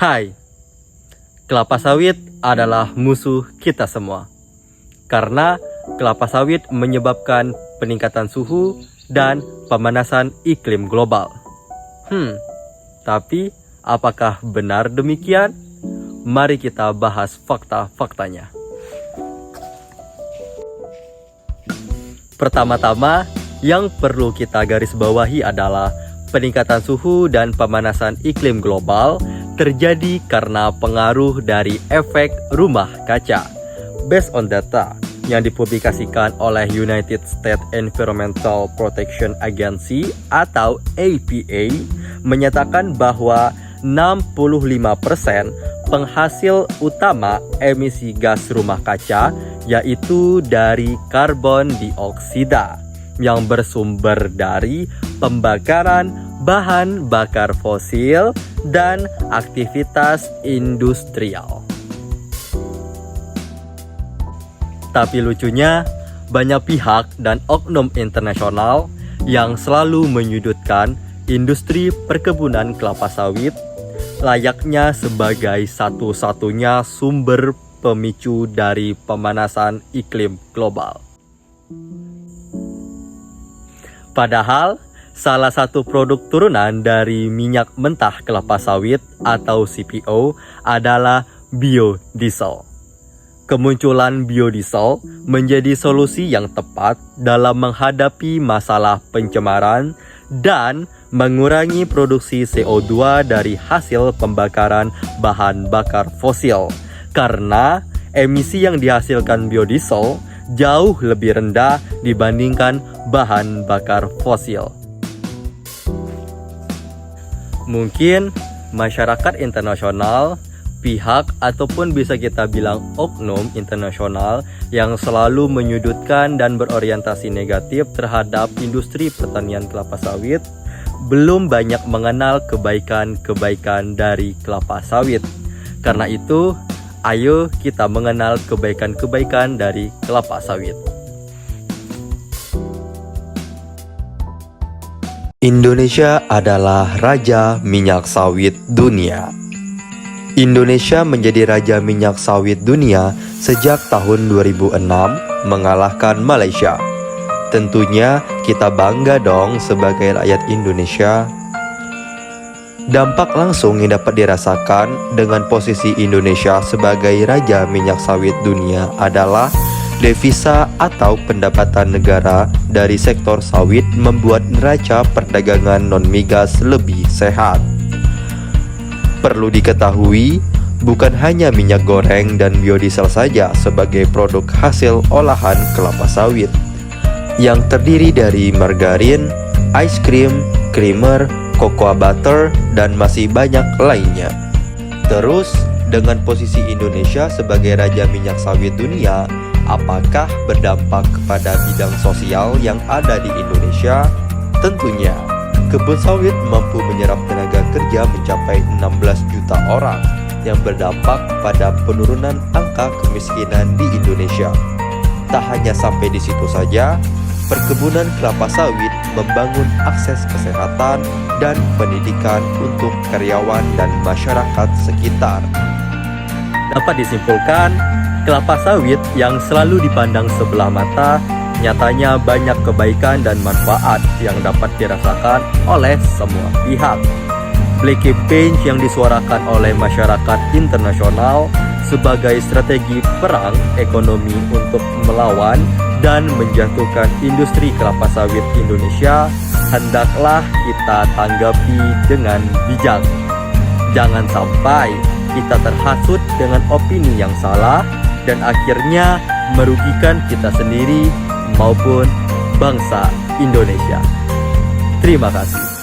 Hai, kelapa sawit adalah musuh kita semua. Karena kelapa sawit menyebabkan peningkatan suhu dan pemanasan iklim global. Tapi apakah benar demikian? Mari kita bahas fakta-faktanya. Pertama-tama, yang perlu kita garis bawahi adalah peningkatan suhu dan pemanasan iklim global terjadi karena pengaruh dari efek rumah kaca. Based on data yang dipublikasikan oleh United States Environmental Protection Agency atau EPA menyatakan bahwa 65% penghasil utama emisi gas rumah kaca yaitu dari karbon dioksida yang bersumber dari pembakaran bahan bakar fosil dan aktivitas industrial. Tapi lucunya, banyak pihak dan oknum internasional yang selalu menyudutkan industri perkebunan kelapa sawit layaknya sebagai satu-satunya sumber pemicu dari pemanasan iklim global. Padahal, salah satu produk turunan dari minyak mentah kelapa sawit atau CPO adalah biodiesel. Kemunculan biodiesel menjadi solusi yang tepat dalam menghadapi masalah pencemaran dan mengurangi produksi CO2 dari hasil pembakaran bahan bakar fosil. Karena emisi yang dihasilkan biodiesel jauh lebih rendah dibandingkan bahan bakar fosil. Mungkin masyarakat internasional, pihak ataupun bisa kita bilang oknum internasional yang selalu menyudutkan dan berorientasi negatif terhadap industri pertanian kelapa sawit belum banyak mengenal kebaikan-kebaikan dari kelapa sawit. Karena itu, ayo kita mengenal kebaikan-kebaikan dari kelapa sawit. Indonesia adalah raja minyak sawit dunia. Indonesia menjadi raja minyak sawit dunia sejak tahun 2006 mengalahkan Malaysia. Tentunya kita bangga dong sebagai rakyat Indonesia. Dampak langsung yang dapat dirasakan dengan posisi Indonesia sebagai raja minyak sawit dunia adalah devisa atau pendapatan negara dari sektor sawit membuat neraca perdagangan non-migas lebih sehat. Perlu diketahui, bukan hanya minyak goreng dan biodiesel saja sebagai produk hasil olahan kelapa sawit, yang terdiri dari margarin, ice cream, creamer, cocoa butter, dan masih banyak lainnya. Terus, dengan posisi Indonesia sebagai raja minyak sawit dunia, apakah berdampak kepada bidang sosial yang ada di Indonesia? Tentunya, kebun sawit mampu menyerap tenaga kerja mencapai 16 juta orang yang berdampak pada penurunan angka kemiskinan di Indonesia. Tak hanya sampai di situ saja, perkebunan kelapa sawit membangun akses kesehatan dan pendidikan untuk karyawan dan masyarakat sekitar. Dapat disimpulkan, kelapa sawit yang selalu dipandang sebelah mata nyatanya banyak kebaikan dan manfaat yang dapat dirasakan oleh semua pihak. Black Campaign yang disuarakan oleh masyarakat internasional sebagai strategi perang ekonomi untuk melawan dan menjatuhkan industri kelapa sawit Indonesia hendaklah kita tanggapi dengan bijak. Jangan sampai kita terhasut dengan opini yang salah dan akhirnya merugikan kita sendiri maupun bangsa Indonesia. Terima kasih.